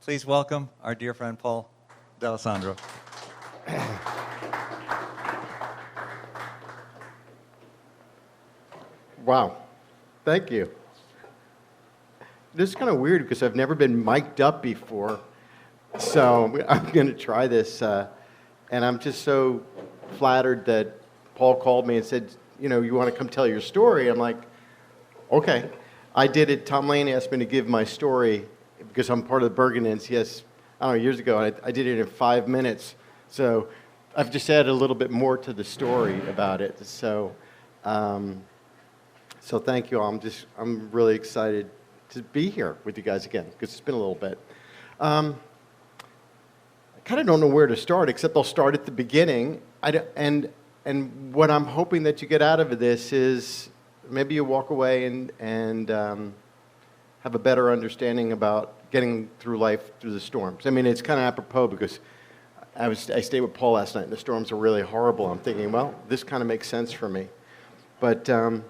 Please welcome our dear friend Paul D'Alessandro. Wow, thank you. This is kind of weird because I've never been mic'd up before, so I'm going to try this, and I'm just so flattered that Paul called me and said, you want to come tell your story? I'm like, okay. I did it. Tom Lane asked me to give my story because I'm part of the Bergenins. Yes, I don't know, years ago, and I did it in 5 minutes. So I've just added a little bit more to the story about it. So thank you all. I'm really excited to be here with you guys again because it's been a little bit. I kind of don't know where to start, except I'll start at the beginning. And what I'm hoping that you get out of this is maybe you walk away and have a better understanding about getting through life through the storms. I mean, it's kind of apropos because I stayed with Paul last night, and the storms are really horrible. I'm thinking, well, this kind of makes sense for me. But I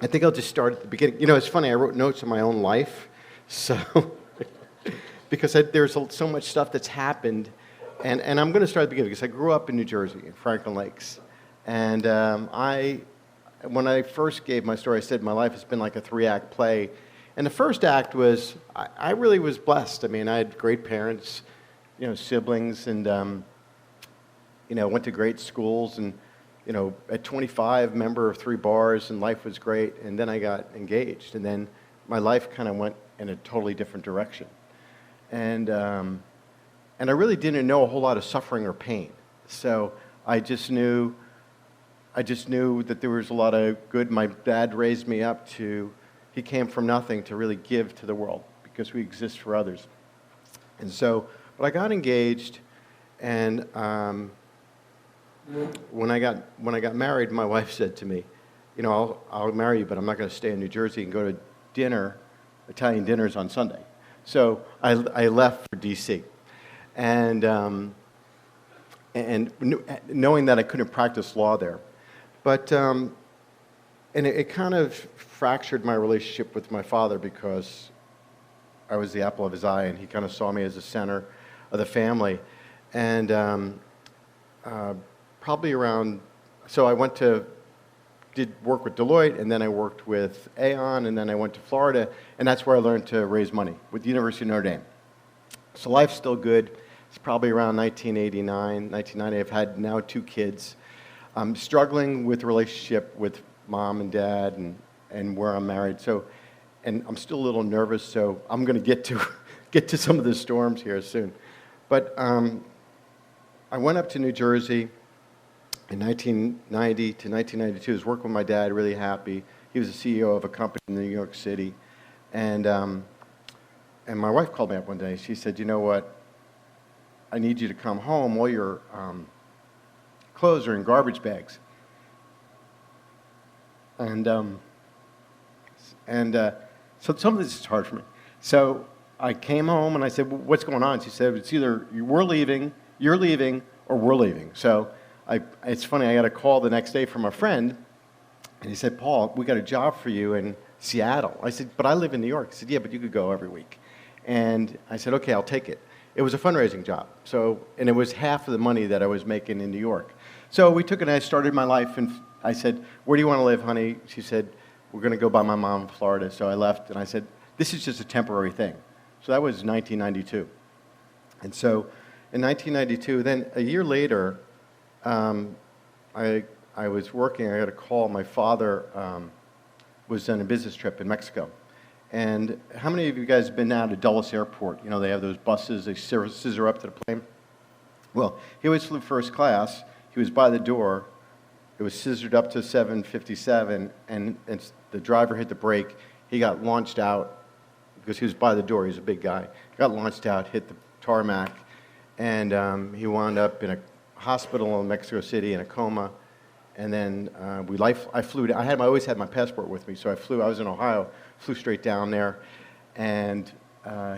think I'll just start at the beginning. It's funny, I wrote notes on my own life, so because there's so much stuff that's happened, and I'm going to start at the beginning because I grew up in New Jersey, in Franklin Lakes, and when I first gave my story, I said my life has been like a 3-act play, and the first act was I really was blessed. I mean, I had great parents, siblings, and went to great schools, and at 25, member of 3 bars, and life was great. And then I got engaged, and then my life kind of went in a totally different direction. And I really didn't know a whole lot of suffering or pain. So I just knew that there was a lot of good. My dad raised me up he came from nothing to really give to the world because we exist for others. And so, but I got engaged, and when I got married, my wife said to me, I'll marry you, but I'm not going to stay in New Jersey and go to Italian dinners on Sunday. So I left for D.C. And knowing that I couldn't practice law there. But, and it kind of fractured my relationship with my father because I was the apple of his eye, and he kind of saw me as the center of the family. And probably around, so I did work with Deloitte, and then I worked with Aon, and then I went to Florida, and that's where I learned to raise money with the University of Notre Dame. So life's still good. It's probably around 1989, 1990. I've had now 2 kids. I'm struggling with the relationship with mom and dad and where I'm married. So, and I'm still a little nervous, so I'm going to get to some of the storms here soon. But I went up to New Jersey in 1990 to 1992. I was working with my dad, really happy. He was the CEO of a company in New York City. And my wife called me up one day. She said, you know what? I need you to come home. All your clothes are in garbage bags. And so some of this is hard for me. So I came home and I said, well, what's going on? She said, it's either you're leaving, or we're leaving. So it's funny, I got a call the next day from a friend, and he said, Paul, we got a job for you in Seattle. I said, but I live in New York. He said, yeah, but you could go every week. And I said, okay, I'll take it. It was a fundraising job. And it was half of the money that I was making in New York. So we took it, and I started my life, and I said, where do you want to live, honey? She said, we're going to go by my mom in Florida. So I left, and I said, this is just a temporary thing. So that was 1992. And so in 1992, then a year later, I was working, I got a call. My father was on a business trip in Mexico. And how many of you guys have been out to Dulles Airport? They have those buses, they scissor up to the plane. Well, he always flew first class. He was by the door. It was scissored up to 757, and the driver hit the brake. He got launched out because he was by the door. He was a big guy. He got launched out, hit the tarmac, and he wound up in a hospital in Mexico City in a coma. And then I flew. I always had my passport with me, so I flew. I was in Ohio, flew straight down there, and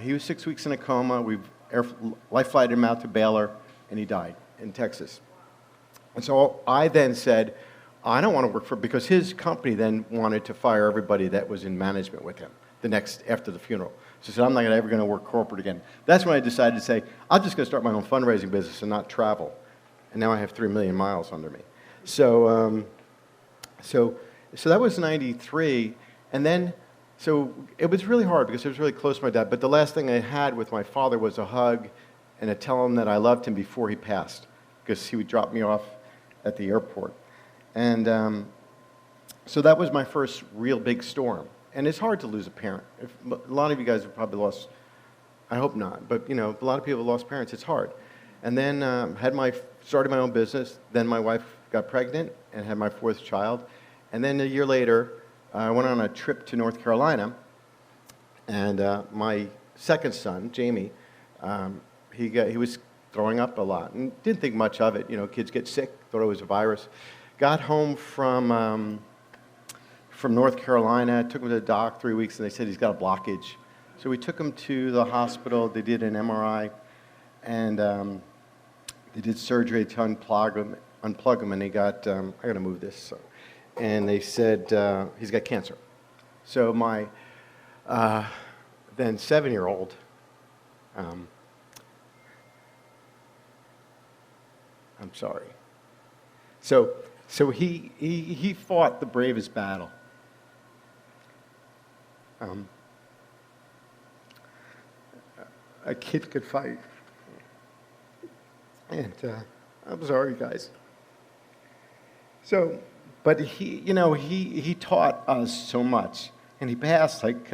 he was 6 weeks in a coma. We life flighted him out to Baylor, and he died in Texas. And so I then said, I don't want to work because his company then wanted to fire everybody that was in management with him after the funeral. So I said, I'm not ever going to work corporate again. That's when I decided to say, I'm just going to start my own fundraising business and not travel. And now I have 3 million miles under me. So that was 93. And then, so it was really hard because it was really close to my dad. But the last thing I had with my father was a hug and to tell him that I loved him before he passed, because he would drop me off at the airport. And so that was my first real big storm. And it's hard to lose a parent. A lot of you guys have probably lost, I hope not, but a lot of people have lost parents. It's hard. And then started my own business. Then my wife got pregnant and had my 4th child. And then a year later, I went on a trip to North Carolina. And my second son, Jamie, he was throwing up a lot and didn't think much of it. Kids get sick, thought it was a virus. Got home from North Carolina, took him to the doc 3 weeks, and they said he's got a blockage. So we took him to the hospital. They did an MRI, and they did surgery to unplug him, and he got, I got to move this. So. And they said he's got cancer. So my then 7-year-old, I'm sorry. So he fought the bravest battle. A kid could fight. And I'm sorry, guys. So, but he taught us so much. And he passed like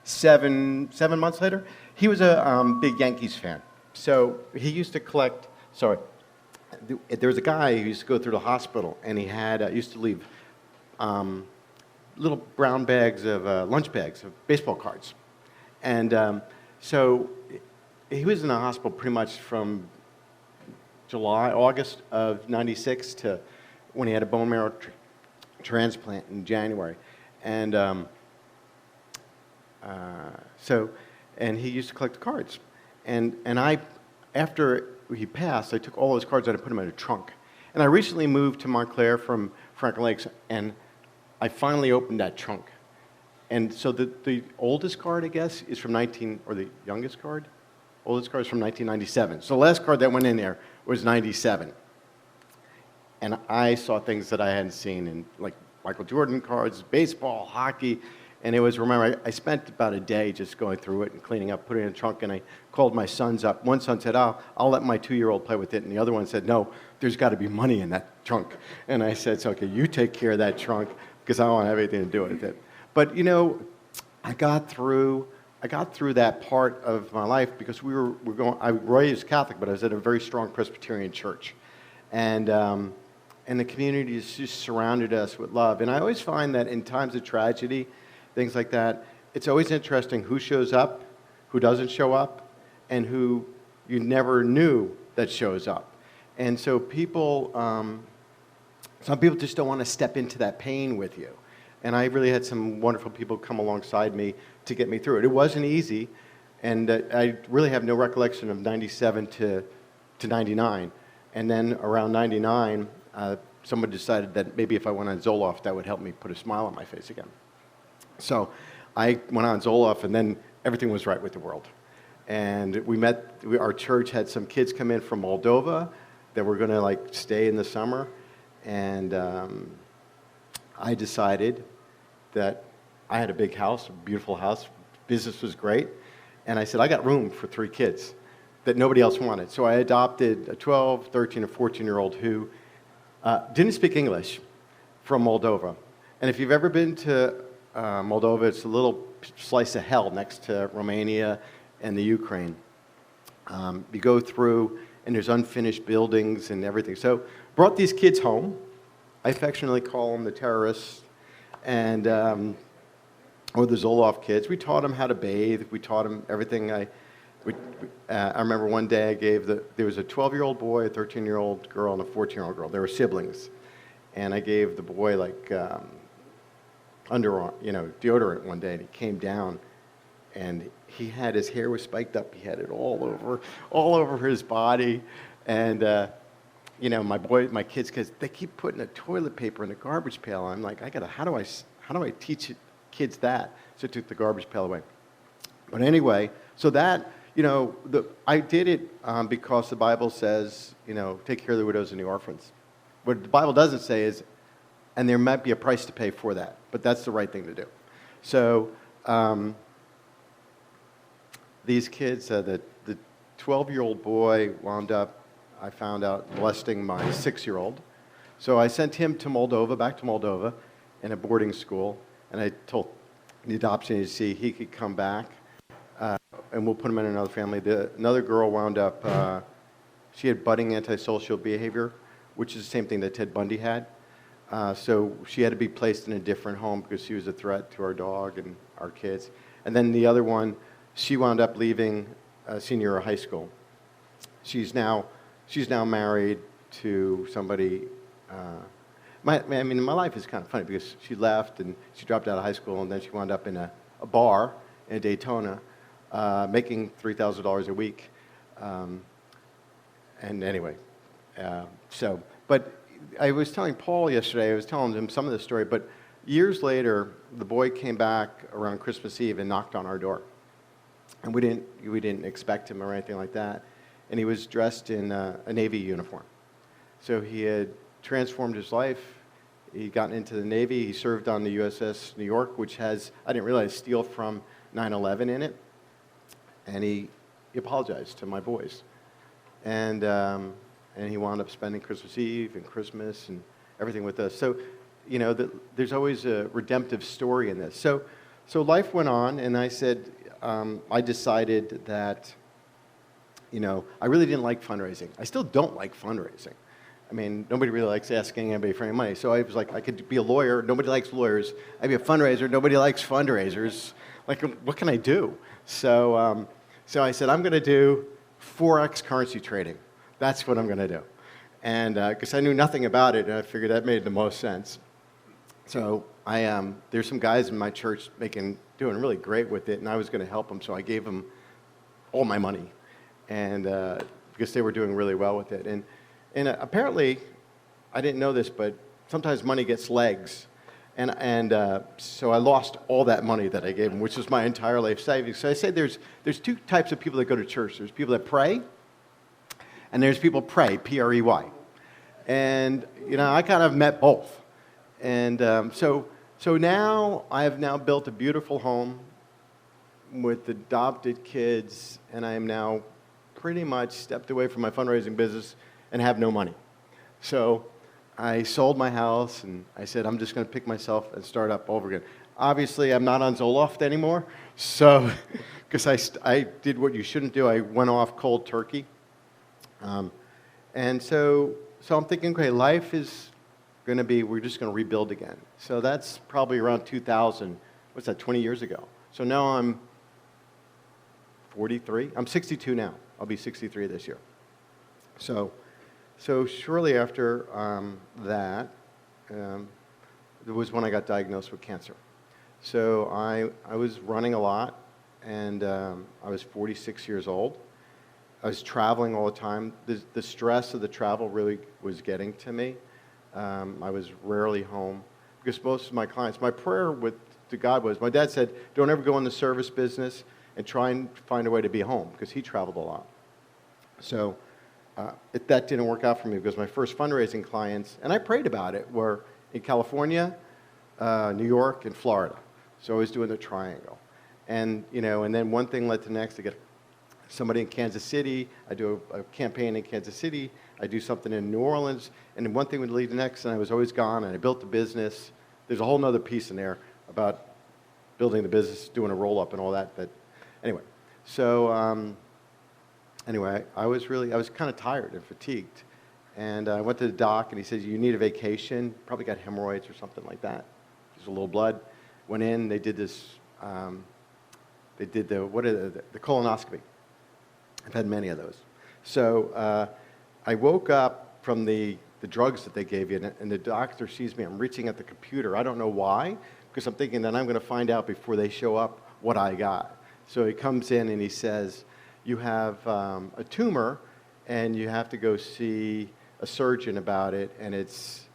7 months later. He was a big Yankees fan. So he used to collect, there was a guy who used to go through the hospital, and he had used to leave little brown bags of lunch bags of baseball cards. And so he was in the hospital pretty much from August of 96 to when he had a bone marrow transplant in January. And and he used to collect the cards. And I, after he passed, I took all his cards and I put them in a trunk. And I recently moved to Montclair from Franklin Lakes, and I finally opened that trunk. And so the oldest card, I guess, is from or the youngest card? Oldest card is from 1997. So the last card that went in there was 97. And I saw things that I hadn't seen in, like Michael Jordan cards, baseball, hockey. And it was, remember, I spent about a day just going through it and cleaning up, putting it in the trunk, and I called my sons up. One son said, I'll let my 2-year-old play with it. And the other one said, no, there's got to be money in that trunk. And I said, so, okay, you take care of that trunk because I don't want to have anything to do with it. But, I got through that part of my life because I was raised Catholic, but I was at a very strong Presbyterian church. And the community just surrounded us with love. And I always find that in times of tragedy, things like that, it's always interesting who shows up, who doesn't show up, and who you never knew that shows up. And so some people just don't want to step into that pain with you. And I really had some wonderful people come alongside me to get me through it. It wasn't easy, and I really have no recollection of 97 to 99. And then around 99, someone decided that maybe if I went on Zoloft, that would help me put a smile on my face again. So I went on Zoloft, and then everything was right with the world. And our church had some kids come in from Moldova that were going to stay in the summer. And I decided that I had a big house, a beautiful house, business was great. And I said, I got room for 3 kids that nobody else wanted. So I adopted a 12, 13, or 14-year-old who didn't speak English from Moldova. And if you've ever been to Moldova, it's a little slice of hell next to Romania and the Ukraine. You go through, and there's unfinished buildings and everything. So brought these kids home. I affectionately call them the terrorists, and or the Zoloft kids. We taught them how to bathe. We taught them everything. I remember one day there was a 12-year-old boy, a 13-year-old girl, and a 14-year-old girl. They were siblings, and I gave the boy underarm, deodorant one day, and he came down, and his hair was spiked up. He had it all over his body, and my kids, because they keep putting the toilet paper in the garbage pail. I'm like, how do I teach kids that? So I took the garbage pail away. But anyway, so that, I did it because the Bible says, take care of the widows and the orphans. What the Bible doesn't say is, and there might be a price to pay for that, but that's the right thing to do. So these kids, the 12-year-old boy wound up, I found out, molesting my 6-year-old. So I sent him to Moldova, back to Moldova, in a boarding school, and I told the adoption agency he could come back, and we'll put him in another family. Another girl wound up, she had budding antisocial behavior, which is the same thing that Ted Bundy had. So she had to be placed in a different home because she was a threat to our dog and our kids. And then the other one, she wound up leaving senior year of high school. She's now married to somebody. My life is kind of funny because she left and she dropped out of high school, and then she wound up in a bar in Daytona, making $3,000 a week. And anyway, but I was telling Paul yesterday, I was telling him some of the story, but years later, the boy came back around Christmas Eve and knocked on our door. And we didn't expect him or anything like that. And he was dressed in a Navy uniform. So he had transformed his life. He got into the Navy. He served on the USS New York, which has, I didn't realize, steel from 9/11 in it. And he apologized to my boys. And he wound up spending Christmas Eve and Christmas and everything with us. So, there's always a redemptive story in this. So life went on, and I said, I decided that, I really didn't like fundraising. I still don't like fundraising. I mean, nobody really likes asking anybody for any money. So I was like, I could be a lawyer. Nobody likes lawyers. I'd be a fundraiser. Nobody likes fundraisers. Like, what can I do? So I said, I'm going to do Forex currency trading. That's what I'm going to do. And because I knew nothing about it, and I figured that made the most sense. So there's some guys in my church doing really great with it, and I was going to help them, so I gave them all my money, and because they were doing really well with it. And apparently, I didn't know this, but sometimes money gets legs. And so I lost all that money that I gave them, which was my entire life savings. So I say there's two types of people that go to church. There's people that pray, and there's people pray, P-R-E-Y. And, I kind of met both. And so now I have now built a beautiful home with adopted kids, and I am now pretty much stepped away from my fundraising business and have no money. So I sold my house, and I said, I'm just going to pick myself and start up over again. Obviously, I'm not on Zoloft anymore, so because I did what you shouldn't do. I went off cold turkey. And so I'm thinking, okay, life is going to be, we're just going to rebuild again. So that's probably around 2000. What's that, 20 years ago? So now I'm 43. I'm 62 now. I'll be 63 this year. So shortly after that, it was when I got diagnosed with cancer. So I was running a lot, and I was 46 years old. I was traveling all the time. The stress of the travel really was getting to me. I was rarely home because most of my clients, my prayer to God was, my dad said, don't ever go in the service business and try and find a way to be home because he traveled a lot. So that didn't work out for me because my first fundraising clients, and I prayed about it, were in California, New York, and Florida. So I was doing the triangle. And, and then one thing led to the next. I get somebody in Kansas City. I do a campaign in Kansas City. I do something in New Orleans. And then one thing would lead to the next, and I was always gone, and I built the business. There's a whole other piece in there about building the business, doing a roll-up and all that. But anyway, so I was kind of tired and fatigued. And I went to the doc, and he said, you need a vacation. Probably got hemorrhoids or something like that. Just a little blood. Went in, they did this, the colonoscopy. I've had many of those. So I woke up from the drugs that they gave you, and the doctor sees me. I'm reaching at the computer. I don't know why, because I'm thinking that I'm going to find out before they show up what I got. So he comes in, and he says, you have a tumor, and you have to go see a surgeon about it, and it's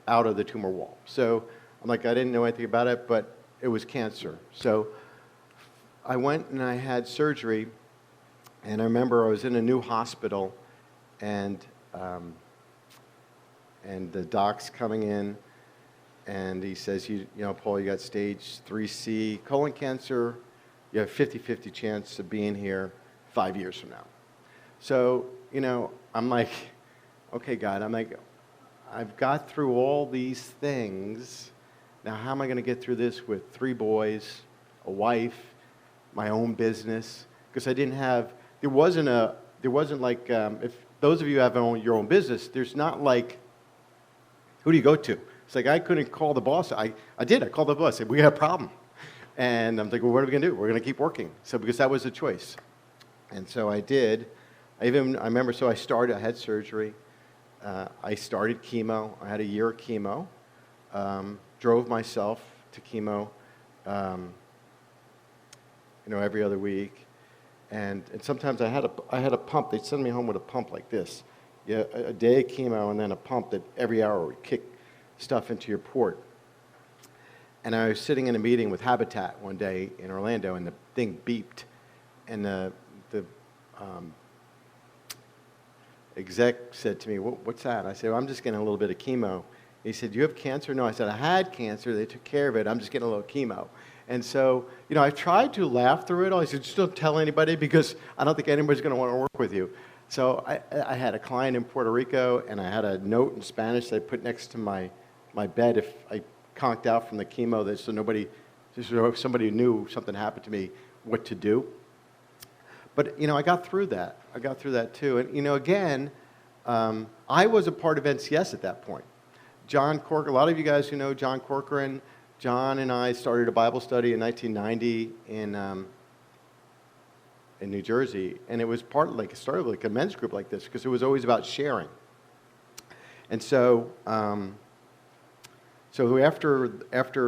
out of the tumor wall. So I'm like, I didn't know anything about it, but it was cancer. So I went and I had surgery, and I remember I was in a new hospital, and the doc's coming in, and he says, you know, Paul, you got stage 3C colon cancer. You have 50-50 chance of being here 5 years from now. So, you know, I'm like, okay, God, I'm like, I've got through all these things. Now, how am I going to get through this with 3 boys, a wife, my own business? Because I didn't have, there wasn't like, if those of you have your own business, there's not like, who do you go to? It's like I couldn't call the boss. I called the boss. I said, we got a problem. And I'm like, well, what are we going to do? We're going to keep working. So because that was a choice. And so I did. I remember, so I had surgery. I started chemo. I had a year of chemo. Drove myself to chemo, every other week. And sometimes I had a pump. They'd send me home with a pump like this. Yeah, a day of chemo and then a pump that every hour would kick stuff into your port. And I was sitting in a meeting with Habitat one day in Orlando, and the thing beeped. And the exec said to me, what's that? I said, well, I'm just getting a little bit of chemo. He said, you have cancer? No, I said, I had cancer. They took care of it. I'm just getting a little chemo. And so, I tried to laugh through it all. I said, just don't tell anybody because I don't think anybody's going to want to work with you. So I had a client in Puerto Rico, and I had a note in Spanish that I put next to my bed if I conked out from the chemo, so somebody knew something happened to me, what to do. But, I got through that. I got through that too. And, again, I was a part of NCS at that point. John Corcoran, a lot of you guys who know John Corcoran, John and I started a Bible study in 1990 in New Jersey, and it was it started like a men's group like this because it was always about sharing. And so, after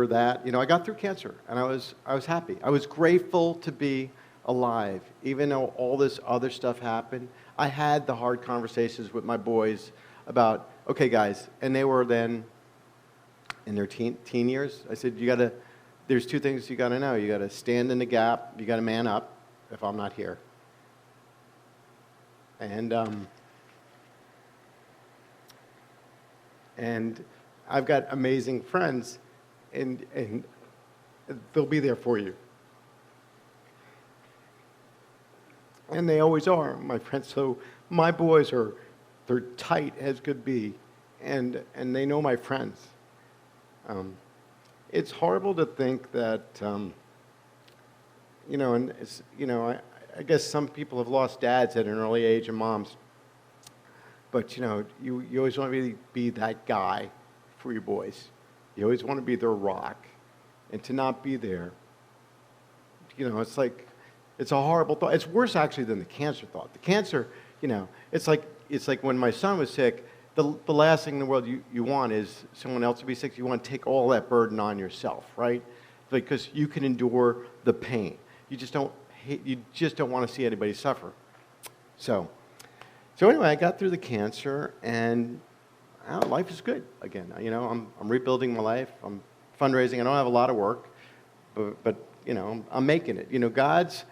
that, I got through cancer, and I was happy. I was grateful to be alive, even though all this other stuff happened. I had the hard conversations with my boys about, okay, guys, and they were then in their teen years. I said, there's 2 things you got to know. You got to stand in the gap. You got to man up if I'm not here. And I've got amazing friends, and they'll be there for you. And they always are, my friends. So my boys they're tight as could be, and they know my friends. It's horrible to think that, I guess some people have lost dads at an early age and moms. But, you always want to be that guy for your boys. You always want to be their rock. And to not be there, it's like, it's a horrible thought. It's worse, actually, than the cancer thought. The cancer, it's like when my son was sick, the last thing in the world you want is someone else to be sick. You want to take all that burden on yourself, right? Because you can endure the pain. You just don't want to see anybody suffer. So anyway, I got through the cancer, and life is good again. I'm rebuilding my life. I'm fundraising. I don't have a lot of work, but I'm making it. God's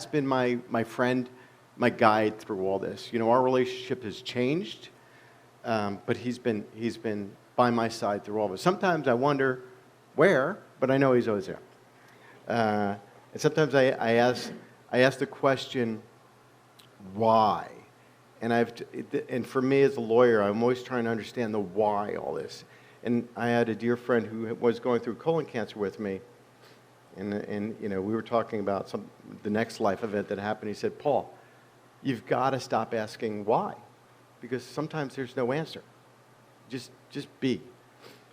been my friend, my guide through all this. Our relationship has changed, but he's been by my side through all of it. Sometimes I wonder where, but I know he's always there. And sometimes I ask the question, why? And for me as a lawyer, I'm always trying to understand the why all this. And I had a dear friend who was going through colon cancer with me, and we were talking about the next life event that happened. He said, Paul, you've got to stop asking why, because sometimes there's no answer. Just be.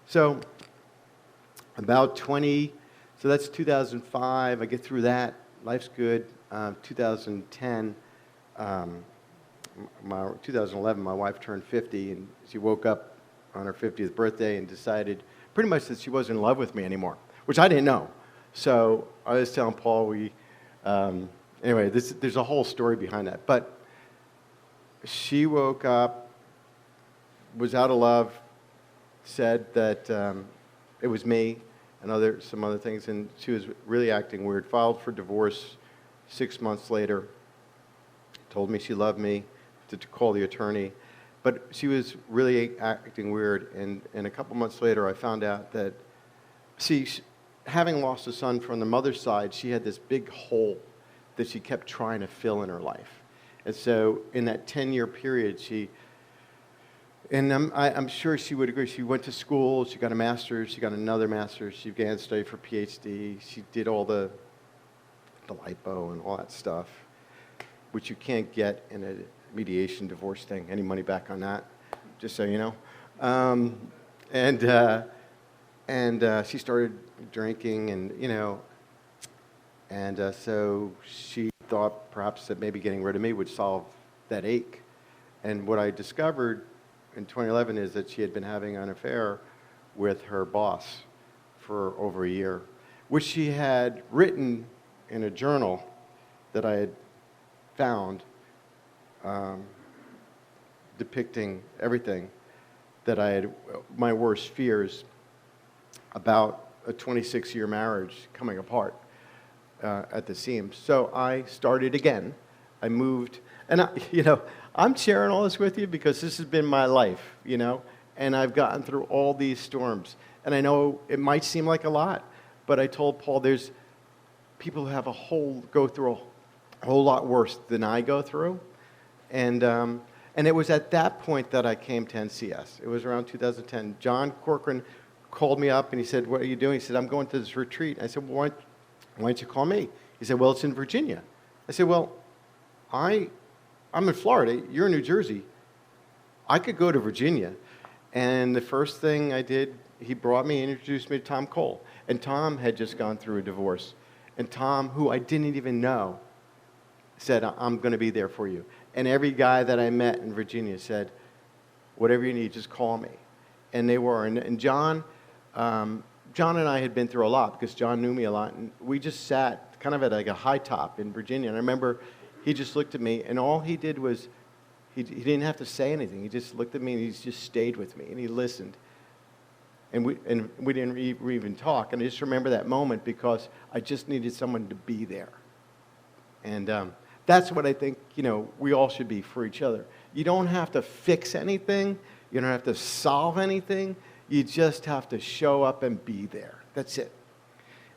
So so that's 2005. I get through that. Life's good. 2010, 2011, my wife turned 50, and she woke up on her 50th birthday and decided pretty much that she wasn't in love with me anymore, which I didn't know. So I was telling Paul, anyway, there's a whole story behind that. But she woke up, was out of love, said that it was me, and some other things, and she was really acting weird. Filed for divorce 6 months later. Told me she loved me, to call the attorney, but she was really acting weird. And a couple months later, I found out that, having lost a son from the mother's side, she had this big hole that she kept trying to fill in her life. And so in that 10-year period, I'm sure she would agree, she went to school, she got a master's, she got another master's, she began to study for PhD, she did all the lipo and all that stuff, which you can't get in a mediation divorce thing, any money back on that, just so you know. She started drinking, and so she thought perhaps that maybe getting rid of me would solve that ache. And what I discovered in 2011 is that she had been having an affair with her boss for over a year, which she had written in a journal that I had found, depicting everything that my worst fears about a 26-year marriage coming apart at the seams. So I started again. I moved, and I'm sharing all this with you because this has been my life, and I've gotten through all these storms. And I know it might seem like a lot, but I told Paul there's people who go through a whole lot worse than I go through. And it was at that point that I came to NCS. It was around 2010. John Corcoran called me up and he said, "What are you doing?" He said, "I'm going to this retreat." I said, "Well, why don't you call me?" He said, "Well, it's in Virginia." I said, "Well, I'm in Florida. You're in New Jersey. I could go to Virginia." And the first thing I did, he brought me and introduced me to Tom Cole. And Tom had just gone through a divorce. And Tom, who I didn't even know, said, "I'm going to be there for you." And every guy that I met in Virginia said, "Whatever you need, just call me." And they were. And John and I had been through a lot because John knew me a lot. And we just sat kind of at like a high top in Virginia. And I remember he just looked at me, and all he did was, he didn't have to say anything. He just looked at me, and he just stayed with me, and he listened. And we didn't even talk. And I just remember that moment because I just needed someone to be there. And that's what I think, we all should be for each other. You don't have to fix anything. You don't have to solve anything. You just have to show up and be there. That's it.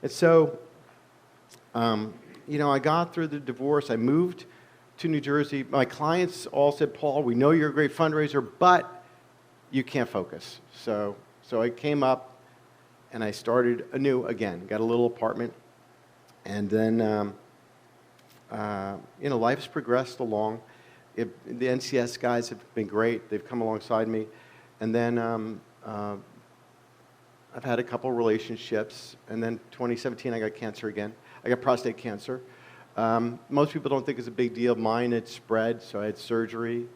And so, I got through the divorce. I moved to New Jersey. My clients all said, "Paul, we know you're a great fundraiser, but you can't focus." So I came up and I started anew again. Got a little apartment. And then, life's progressed along. The NCS guys have been great. They've come alongside me. And then I've had a couple relationships. And then 2017, I got cancer again. I got prostate cancer. Most people don't think it's a big deal. Mine had spread, so I had surgery.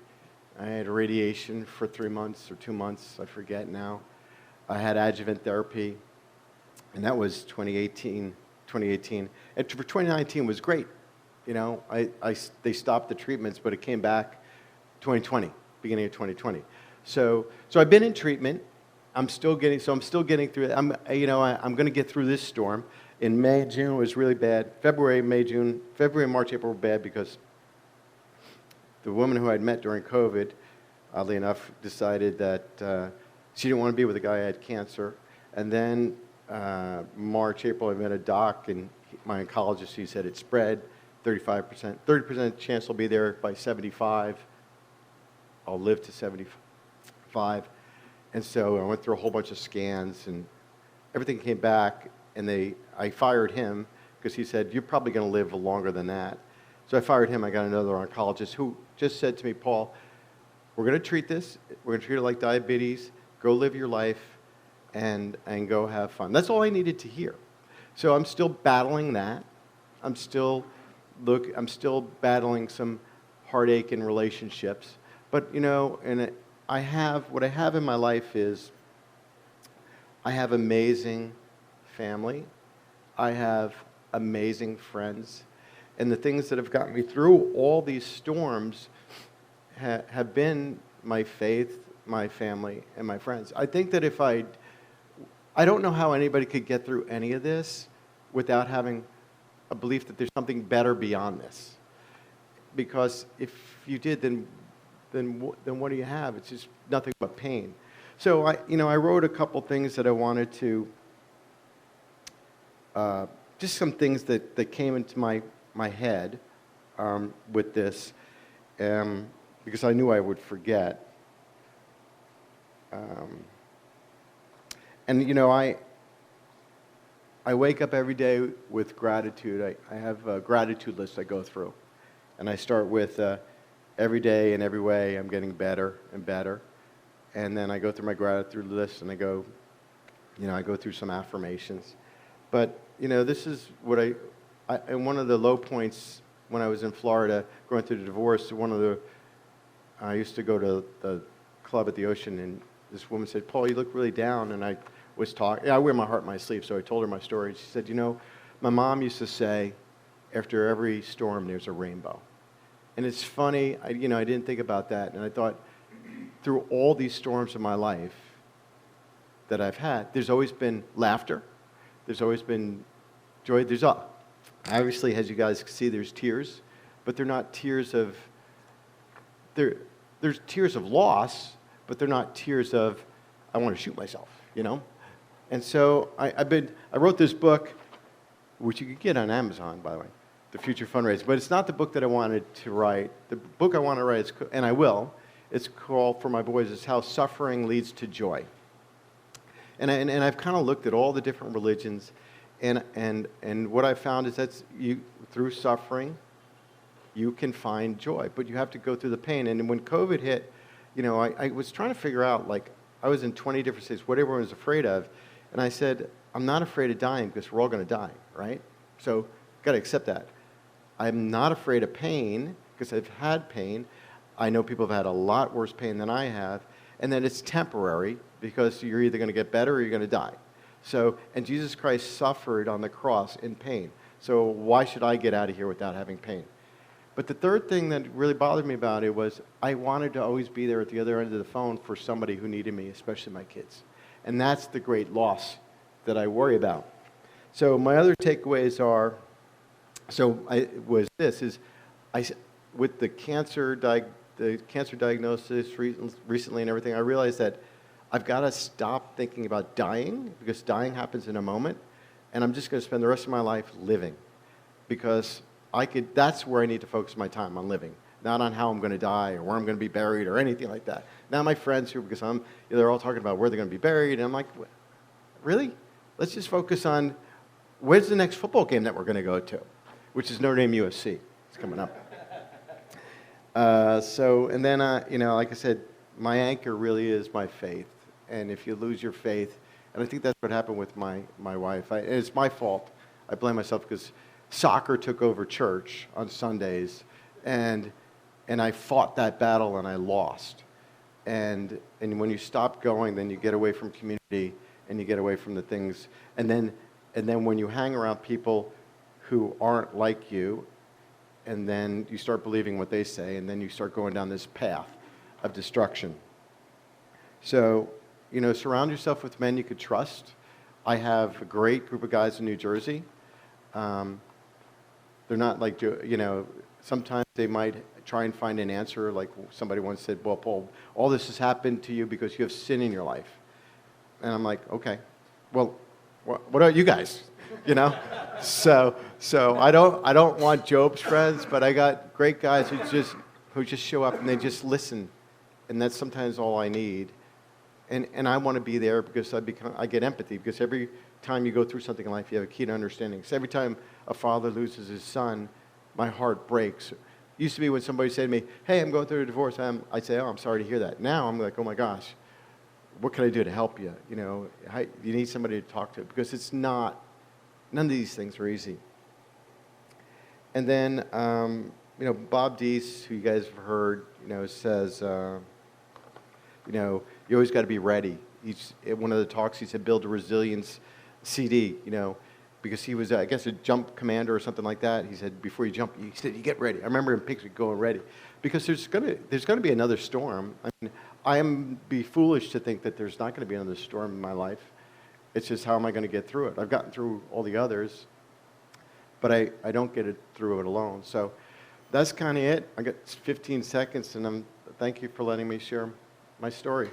I had radiation for 3 months or 2 months. I forget now. I had adjuvant therapy. And that was 2018. And for 2019 was great. They stopped the treatments, but it came back 2020, beginning of 2020. So I've been in treatment. I'm still getting through it. I'm going to get through this storm. In May, June it was really bad. February, March, April were bad because the woman who I'd met during COVID, oddly enough, decided that she didn't want to be with a guy who had cancer. And then March, April, I met a doc, and my oncologist, he said it spread. 30% chance I'll be there by 75. I'll live to 75. And so I went through a whole bunch of scans, and everything came back, and I fired him because he said, "You're probably going to live longer than that." So I fired him. I got another oncologist who just said to me, "Paul, we're going to treat this. We're going to treat it like diabetes. Go live your life and go have fun." That's all I needed to hear. So I'm still battling that. I'm still battling some heartache in relationships. But, what I have in my life is I have amazing family. I have amazing friends. And the things that have gotten me through all these storms have been my faith, my family, and my friends. I think that if I I don't know how anybody could get through any of this without having a belief that there's something better beyond this. Because if you did, then what do you have? It's just nothing but pain. So I wrote a couple things that I wanted to, just some things that came into my head with this, because I knew I would forget. I wake up every day with gratitude. I have a gratitude list I go through. And I start with every day and every way I'm getting better and better. And then I go through my gratitude list and I go through some affirmations. But, this is what and one of the low points when I was in Florida going through the divorce, I used to go to the club at the ocean, and this woman said, "Paul, you look really down." And I was talking. I wear my heart on my sleeve, so I told her my story. She said, my mom used to say, after every storm, there's a rainbow. And it's funny, I didn't think about that. And I thought, through all these storms of my life that I've had, there's always been laughter. There's always been joy. Obviously, as you guys can see, there's tears. But they're not tears of, there's tears of loss, but they're not tears of, I want to shoot myself, And so I wrote this book, which you can get on Amazon, by the way, The Future Fundraiser. But it's not the book that I wanted to write. The book I want to write, and I will, it's called, for my boys, is How Suffering Leads to Joy. And I've kind of looked at all the different religions, and what I've found is that through suffering, you can find joy. But you have to go through the pain. And when COVID hit, I was trying to figure out, I was in 20 different states, what everyone was afraid of. And I said, I'm not afraid of dying because we're all going to die, right? So got to accept that. I'm not afraid of pain because I've had pain. I know people have had a lot worse pain than I have. And then it's temporary because you're either going to get better or you're going to die. So, and Jesus Christ suffered on the cross in pain. So why should I get out of here without having pain? But the third thing that really bothered me about it was I wanted to always be there at the other end of the phone for somebody who needed me, especially my kids. And that's the great loss that I worry about. So my other takeaways are, with the cancer diagnosis recently and everything, I realized that I've got to stop thinking about dying, because dying happens in a moment, and I'm just going to spend the rest of my life living, because that's where I need to focus my time, on living, not on how I'm going to die or where I'm going to be buried or anything like that. Now my friends here, because they're all talking about where they're going to be buried, and I'm like, really? Let's just focus on where's the next football game that we're going to go to, which is Notre Dame USC. It's coming up. Like I said, my anchor really is my faith. And if you lose your faith, and I think that's what happened with my wife. It's my fault. I blame myself because soccer took over church on Sundays, and I fought that battle and I lost. And when you stop going, then you get away from community and you get away from the things. And then when you hang around people who aren't like you, and then you start believing what they say, and then you start going down this path of destruction. So, surround yourself with men you could trust. I have a great group of guys in New Jersey. They're not like, sometimes they might try and find an answer. Like somebody once said, well, Paul, all this has happened to you because you have sin in your life. And I'm like, okay, well, what about you guys? So I don't want Job's friends, but I got great guys who just show up and they just listen, and that's sometimes all I need. And I want to be there because I get empathy, because every time you go through something in life, you have a keen understanding. So every time a father loses his son, my heart breaks. It used to be when somebody said to me, "Hey, I'm going through a divorce," I'd say, "Oh, I'm sorry to hear that." Now I'm like, "Oh my gosh, what can I do to help you?" You need somebody to talk to, because it's not. None of these things are easy. And then, Bob Deese, who you guys have heard, says, you always got to be ready. At one of the talks, he said, build a resilience CD, because he was, I guess, a jump commander or something like that. He said, before you jump, he said, you get ready. I remember him picturing going ready, because there's gonna be another storm. I mean, be foolish to think that there's not going to be another storm in my life. It's just how am I going to get through it? I've gotten through all the others, but I don't get it through it alone. So that's kind of it. I got 15 seconds, and thank you for letting me share my story.